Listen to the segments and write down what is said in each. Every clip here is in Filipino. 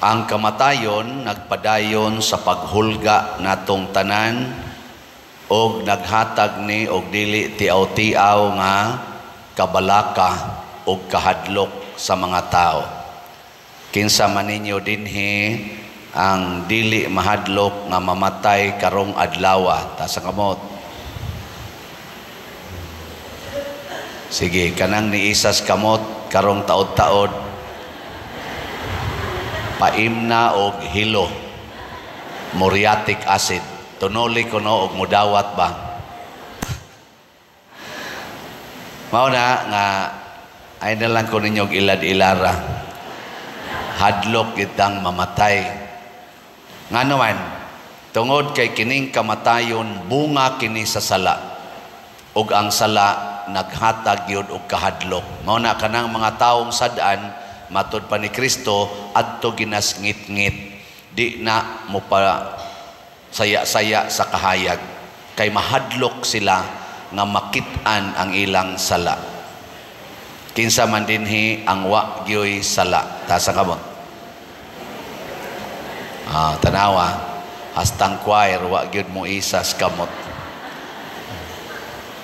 Ang kamatayon nagpadayon sa paghulga natong tanan og naghatag ni og dili tiaw-tiaw nga kabalaka og kahadlok sa mga tao. Kinsa man ninyo dinhi ang dili mahadlok nga mamatay karong adlaw, ta sa kamot. Sige, kanang ni isas kamot karong taod-taod paimna og hilo, muriatic acid, tunoli kuno og mudawat ba. Mao na nga ay na lang ko ninyong ilad-ilara, hadlok itang mamatay. Nga naman, tungod kay kining kamatayon, bunga kini sa sala, ug ang sala naghatag yun og kahadlok. Mao na kanang mga taong sadaan, matud pa ni Kristo, adto ginasngit-ngit, di na mo pa saya-saya sa kahayag, kay mahadlok sila nga makit-an ang ilang sala. Kinsa man dinhi ang wa gyoy sala, ta sa kamot. Tanawa, hastang choir wa gyud mo isas kamot.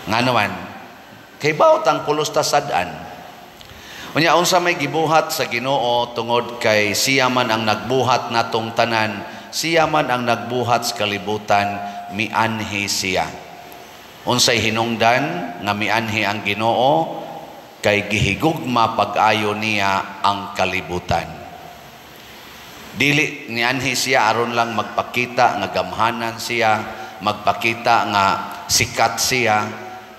Nga naman, kay bawat ang pulos ta sadaan. Unya unsa may gibuhat sa Ginoo tungod kay siya man ang nagbuhat natong tanan, siya man ang nagbuhat sa kalibutan, mianhi siya. Unsay hinungdan nga mianhi ang Ginoo, kay gihigugma pag-ayo niya ang kalibutan. Dili nianhi siya aron lang magpakita nga gamhanan siya, magpakita nga sikat siya,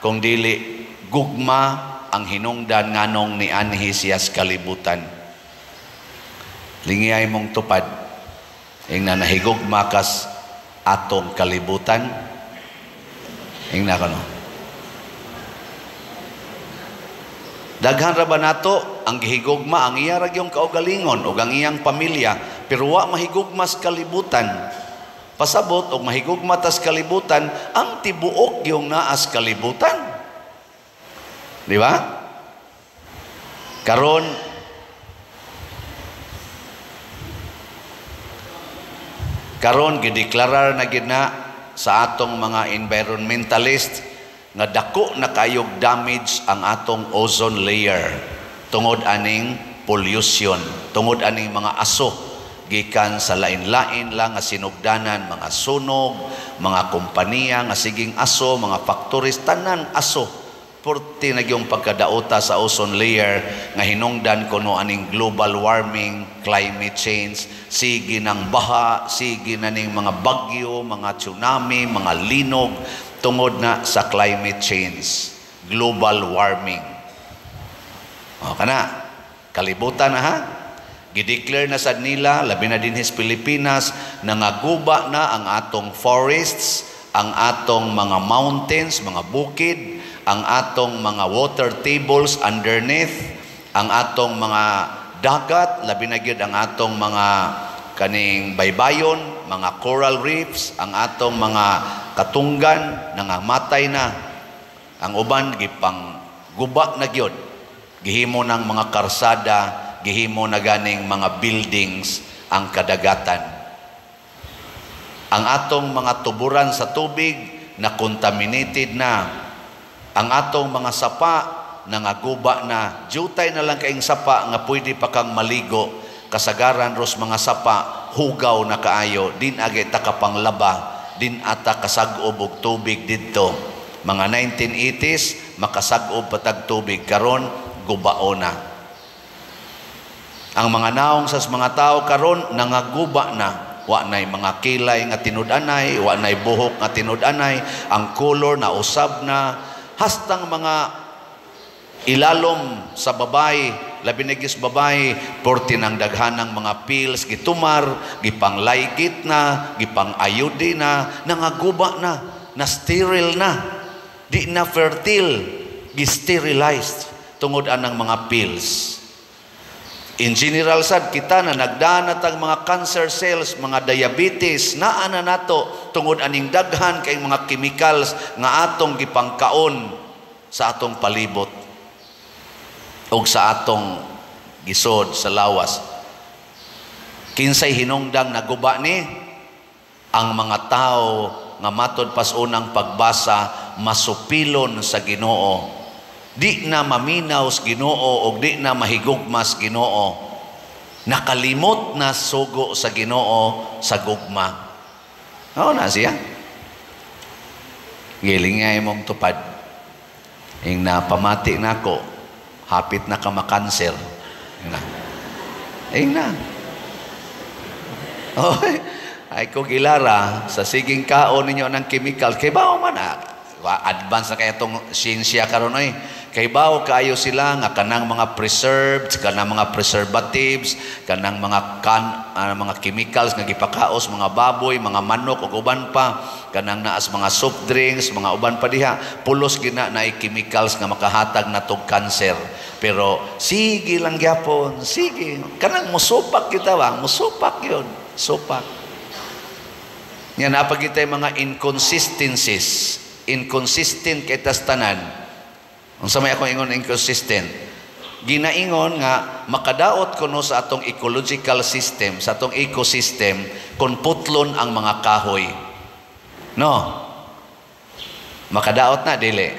kung dili gugma ang hinungdan nganong nianhi siya sa kalibutan. Lingiyay mong tupad, ingna nahigugma kas atong kalibutan, ingna kano. Daghan ra ba nato ang gihigugma ang iya ra gyung kaugalingon ug ang iyang pamilya, pero wa mahigugma sa kalibutan. Pasabot og mahigugma tas kalibutan ang tibuok yung naa sa kalibutan. Di ba? Karon gideklarar na gid na sa atong mga environmentalist nga dako na kayog damage ang atong ozone layer tungod aning pollution, tungod aning mga aso gikan sa lain-lain lang nga sinugdanan, mga sunog, mga kompanya nga siging aso, mga factories, tanan aso. Purti na yung pagkadauta sa ozone layer nga hinungdan kuno aning global warming, climate change, sige ng baha, sige na ning mga bagyo, mga tsunami, mga linog, tungod na sa climate change, global warming. O kana, kalibutan na ha. Gideclare na sad nila, labi na din his Pilipinas, nangaguba na ang atong forests, ang atong mga mountains, mga bukid, ang atong mga water tables underneath, ang atong mga dagat, labi na gyud ang atong mga kaning baybayon, mga coral reefs, ang atong mga katunggan nangamatay na. Ang uban gipang guba na gyud, gihimo ng mga karsada, gihimo na ganing mga buildings ang kadagatan. Ang atong mga tuburan sa tubig na contaminated na. Ang atong mga sapa nangaguba na. Jutay na lang kaing sapa nga pwede pa kang maligo. Kasagaran ros mga sapa hugaw na kaayo, din agay takapanglaba, din ata kasag-ob og tubig didto. Mga 1980s makasag-ob patag tubig, karon gubao na. Ang mga naong sa mga tao karon nangaguba na. Wa nay mga kilay nga tinud-anay, wa nay buhok nga tinud-anay, ang color na usab na, hastang mga ilalom sa babae, labi na gis babae, porti ng daghanang mga pills, gitumar, gipang laygit na, gipang ayudi na, nangaguba na sterile na, di na fertile, gi-sterilized, tungod anang mga pills. In general sad kita na nagdanat ang mga cancer cells, mga diabetes, naa na nato tungod aning daghan kay mga chemicals nga atong gipangkaon sa atong palibot o sa atong gisod sa lawas. Kinsay hinungdang naguba ni ang mga tao nga matod pas unang pagbasa masupilon sa Ginoo. Di na maminaw sa Ginoo o di na mahigugmas Ginoo. Nakalimot na sugo sa Ginoo sa gugma. Oo na siya. Giling nga imong tupad. Ing napamati na ko, hapit na ka makanser. Ing na. Oh, ay ko gilara sa siging kaon ninyo ng chemical. Kay bao man advance na kaya itong siyensya karon ay. Kay bao kayo sila nga kanang mga preserved, kanang mga preservatives, kanang mga mga chemicals nga gipakaos mga baboy, mga manok ug uban pa, kanang naas mga soft drinks, mga uban pa diha, pulos gina na chemicals nga makahatag natog cancer. Pero sige lang gyapon, sige. Kanang musupak kita ba? Musupak 'yon. Supak. Yan napagitay mga inconsistencies. Inconsistent kay tas tanan. Unsa may ako ingon inconsistent? Ginaingon nga makadaot kuno sa atong ecological system, sa atong ecosystem kun putlon ang mga kahoy. No. Makadaot na dili.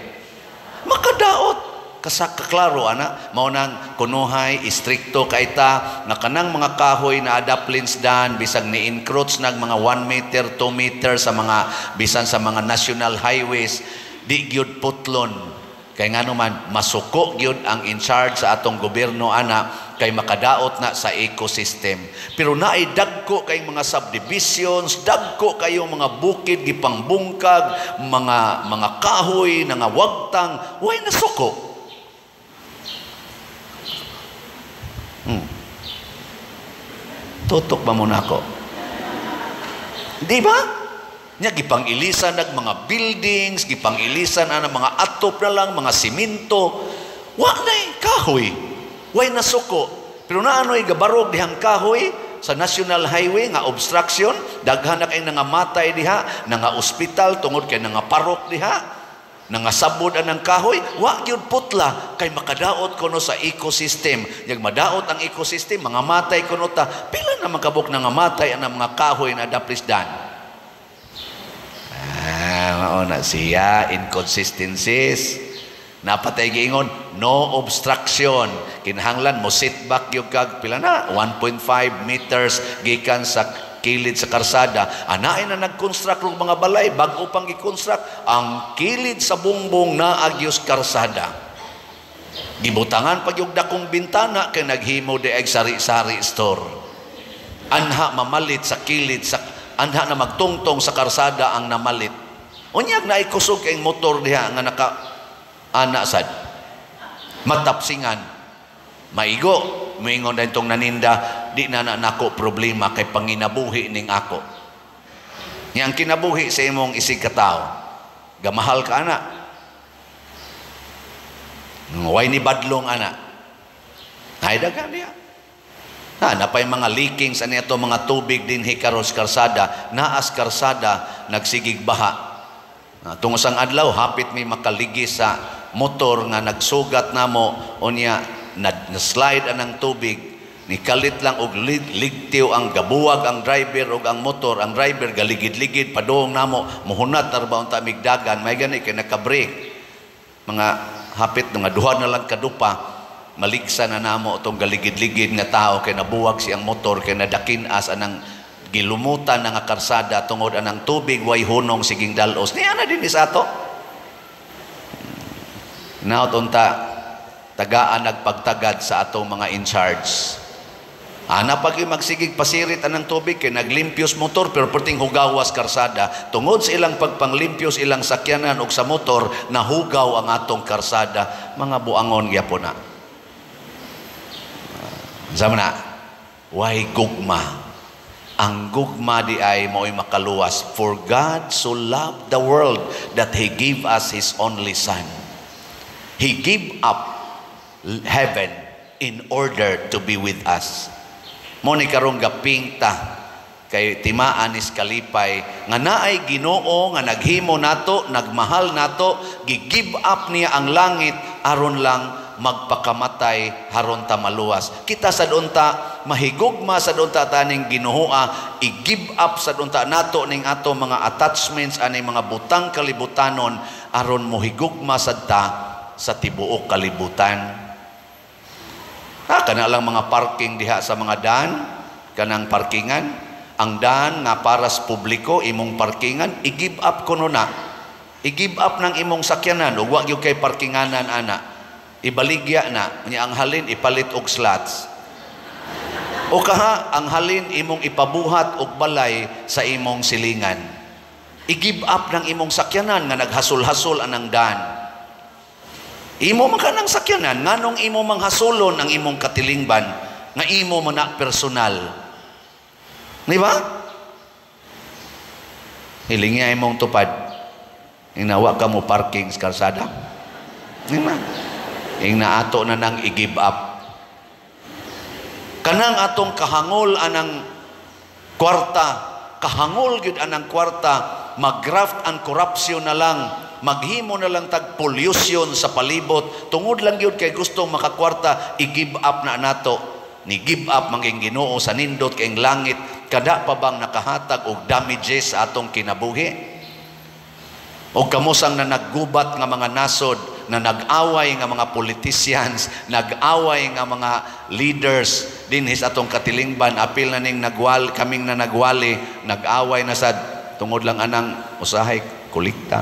Makadaot. Kaklaro ana mao nang kunuhay istrikto kay ta nga kanang mga kahoy na adaplins dan bisag ni encroach nag mga 1 meter 2 meter sa mga bisan sa mga national highways di gyud putlon kay ngano man masuko gyud ang in charge sa atong gobyerno ana kay makadaot na sa ecosystem. Pero naay dagko kay mga subdivisions, dagko kayo mga bukid gipangbungkag, mga kahoy nga wagtang way nasuko. Tutok ba muna ako? Di ba? Nya gipang-ilisan nag mga buildings, gipang-ilisan ang mga atop na lang, mga simento. Wa na'y kahoy. Way nasuko. Pero naano'y gabarog dihang kahoy sa National Highway nga obstruction, daghan na kay nangamatay diha, nga ospital tungod kay nga parok diha. Nangasabod anang kahoy, wa gyud putla kay makadaot kuno sa ecosystem. Yag madaot ang ecosystem, mga matay kuno ta. Pila na makabuk nga matay ang mga kahoy na daplisdan. Mao na siya inconsistencies. Napatay giingon no obstruction. Kinahanglan mo sit back yung kag pila na 1.5 meters gikan sa kilid sa karsada. Anaay na nag-construct ng mga balay, bago pang i-construct, ang kilid sa bungbong na agyos karsada. Gibutangan pag yung dakong bintana, kay naghimo de ay sari-sari store. Anha mamalit sa kilid, anha na magtungtong sa karsada ang namalit. Unyag na ikusog kay motor diha nga naka-anasad. Matapsingan. Maigo, moingon na itong naninda, di na nako problema kay panginabuhi ning ako. Yang kinabuhi sa imong isig katao, gamahal ka ana. Way ni badlong ana. Ay dagan niya. Napay mga leakings ani ato mga tubig din hikaros karsada, naas karsada nagsigig baha. Tungod sang adlaw hapit may makaligi sa motor nga nagsugat namo unya na-slide anang tubig, ni kalit lang og ligtiw ang gabuwag ang driver og ang motor, ang driver galigid-ligid padung namo muhunat narbaon ta migdagan may gani kay naka-brake mga hapit nga duha na lang kadupa maligsa na namo tong galigid-ligid nga tao kay nabuwag siyang motor kay nadakinas anang gilumutan nga karsada tungod anang tubig way hunong siging dalos niya na din sa ato naot unta tagaan nagpagtagad sa atong mga in charge. Ana pag magsigig pasirit anang tubig kay naglimpyos motor pero perting hugawas karsada tungod sa ilang pagpanglimpyos ilang sakyanan og sa motor nahugaw ang atong karsada mga buangon gyapon na. Sama na. Why gugma? Ang gugma di ay mo'y makaluwas. For God so loved the world that He gave us His only Son. He gave up heaven in order to be with us. Mo ni karong gapingta kay timaan is kalipay nga naay Ginoo nga naghimo nato, nagmahal nato, gi-give up niya ang langit aron lang magpakamatay haron ta maluwas. Kita sa dunta mahigugma sa dunta taning ginuhua, i-give up sa dunta nato ning ato mga attachments ani mga butang kalibutanon aron mohigugma sadta sa tibuok kalibutan. Kana lang mga parking diha sa mga daan, kanang parkingan, ang daan nga para sa publiko imong parkingan, i-give up kuno na. I-give up ng imong sakyanan ug wa gyud kay parkinganan ana. Ibaligya na nya ang halin ipalit og slots. O kaha ang halin imong ipabuhat og balay sa imong silingan. I-give up ng imong sakyanan nga naghasol-hasol anang daan. Imo man kanang sakyanan nganong imo manghasulon ang imong katilingban nga imo man na personal. Di ba? Hilingya imong tupad. Inawa ka mo parking sa kalsada. Di ba? Ing naato na nang i-give up. Kanang atong kahangol anang kwarta, kahangol gyud anang kwarta, mag-graft and corruption na lang, maghimo na lang tag pollution sa palibot, tungod lang gyud kay gustong makakwarta, i-give up na nato. Ni give up manging Ginoo sa nindot kay langit, kada pa bang nakahatag og damages sa atong kinabuhi? O kamusang na naggubat nga mga nasod, na nag-away nga mga politicians, nag-away nga mga leaders dinhi sa atong katilingban, apil na ning kaming na nagwali, nag-away na sad tungod lang anang usahay kolekta.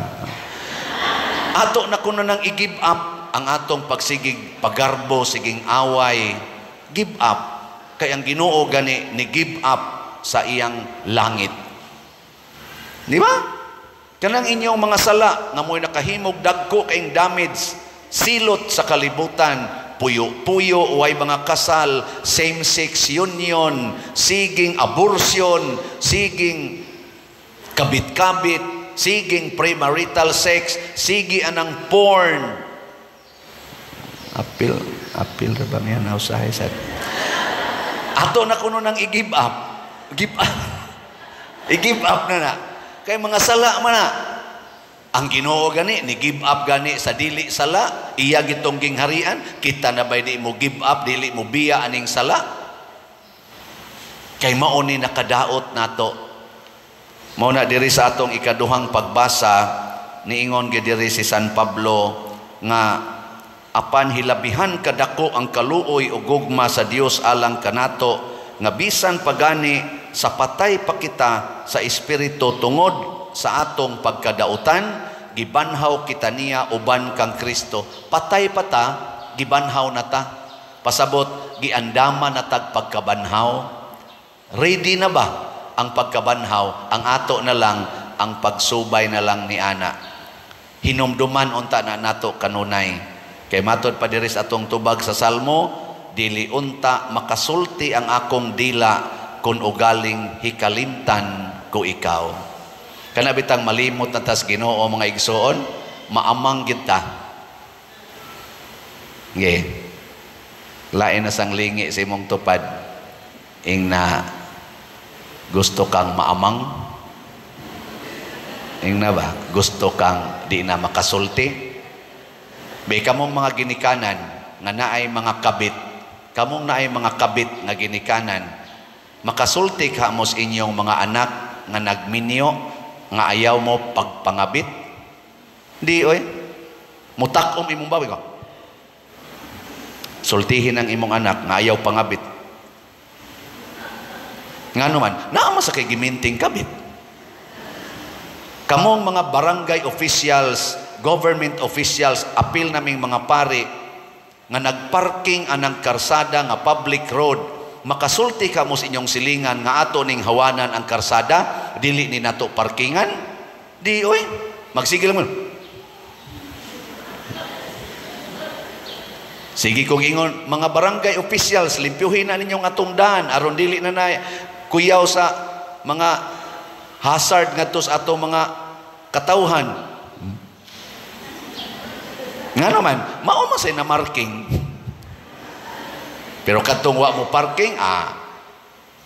Ato na kuno nang i-give up ang atong pagsigig pagarbo, siging away. Give up kay ang Ginoo gani ni give up sa iyang langit. Di ba? Kanang inyong mga sala nga mo'y nakahimog dagko kayong damage, silot sa kalibutan, puyo-puyo, way mga kasal, same-sex union, siging abortion, siging kabit-kabit, siging premarital sex, sige anang porn. Apil ra ba yan usahay sad. Ato na kuno nang i-give up. Give up. I-give up na na. Kay mga sala man na. Ang Ginoo gani ni give up gani sa dili sala, iya gitong gingharian, kita na bay di mo give up, dili mo biya aning sala. Kay mao ni nakadaot nato. Mao na diri sa atong ikaduhang pagbasa, niingon gid diri si San Pablo nga apan hilabihan kadako ang kaluoy ug gugma sa Dios alang kanato nga bisan pagani sa patay pa kita sa espiritu tungod sa atong pagkadautan, gibanhaw kita niya uban kang Kristo. Patay pa ta, gibanhaw na ta. Pasabot, giandama na tag pagkabanhaw. Ready na ba ang pagkabanhaw? Ang ato na lang, ang pagsubay na lang ni ana. Hinumduman unta na nato kanunay. Kay matod pa diri sa atong tubag sa Salmo, dili unta makasulti ang akong dila kung ugaling hikalimtan ko ikaw. Kanabitang malimot na tas Ginoo mga igsoon, maamang kita. Okay. Lain na sang lingi sa imong tupad, ing na gusto kang maamang, ing na ba, gusto kang di na makasulti. Bay kamong mga ginikanan, nga naay mga kabit, kamong naay mga kabit nga ginikanan, makasulti ka mo sa inyong mga anak nga nagminyo, nga ayaw mo pagpangabit. Di oy, mutakom imong bawi ko. Sultihin ang imong anak nga ayaw pangabit. Nga naman, naama sa kay giminting kabit. Kamong mga barangay officials, government officials, apil naming mga pari nga nagparking anang karsada nga public road, makasulti ka mo sa inyong silingan nga ato ning hawanan ang karsada, dili ni nato parkingan. Di oy, magsigil mo. Sige kong ingon, mga barangay officials, limpyuhin na ninyong atong daan aron dili na na kuyaw sa mga hazard ngadto sa atong mga katawhan. Nga naman, mao man say na marking. Pero katong wa mo parking,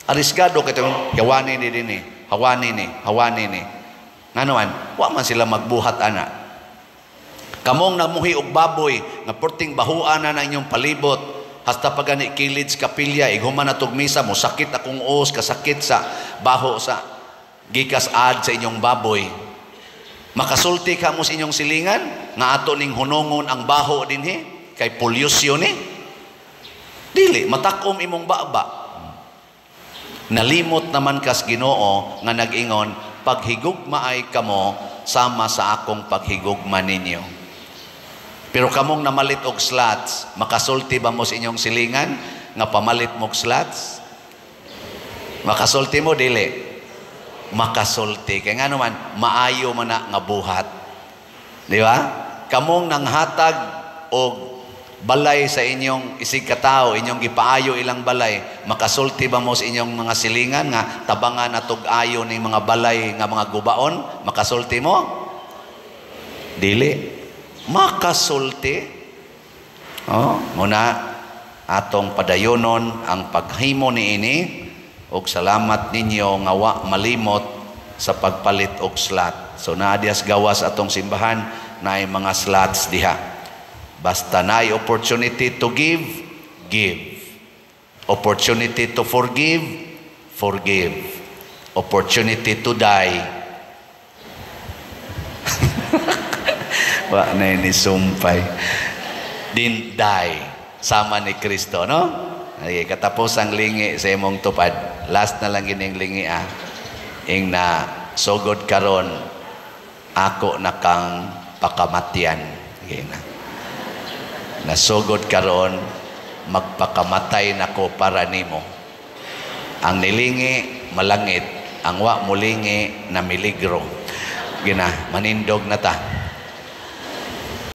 arisgado katong hawani ni dinhi, hawani ni. Nga naman, wa man sila magbuhat ana. Kamong namuhi og baboy nga perting bahuan na inyong palibot, hasta pagani kilid sa kapilya, ighuman na tog misa mo sakit akong os, kasakit sa baho sa gikas ad sa inyong baboy. Makasulti ka mo sa inyong silingan nga ato ning hunongon ang baho dinhi kay pollution ni. Dili matakom imong baba. Nalimot naman kas Ginoo nga nag-ingon, paghigugma ay kamo sama sa akong paghigugma ninyo. Pero kamong namalit og slots, makasulti ba mo sa inyong silingan nga pamalit mo og slots? Makasulti mo dili? Makasulti. Kaya nga naman, maayo man na nga buhat. Di ba? Kamong nanghatag og balay sa inyong isig katao, inyong gipaayo ilang balay, makasulti ba mo sa inyong mga silingan nga tabangan na tug-ayo ning mga balay nga mga gubaon? Makasulti mo? Dili. Makasulti. Muna atong padayonon ang paghimo niini og salamat ninyo nga wa malimot sa pagpalit og slot. So naadias gawas atong simbahan naay mga slots diha. Basta naay opportunity to give, give. Opportunity to forgive, forgive. Opportunity to die. Wa na ni sumpay. Din die sama ni Kristo, no? Okay, katapos ang lingi sa imong tupad. Last na lang gining lingi ing na sugod karon ako na kang pakamatyan. Okay na. Nasugod karon magpakamatay nako para nimo. Ang nilingi malangit, ang wa mulingi na miligro. Gina manindog na ta.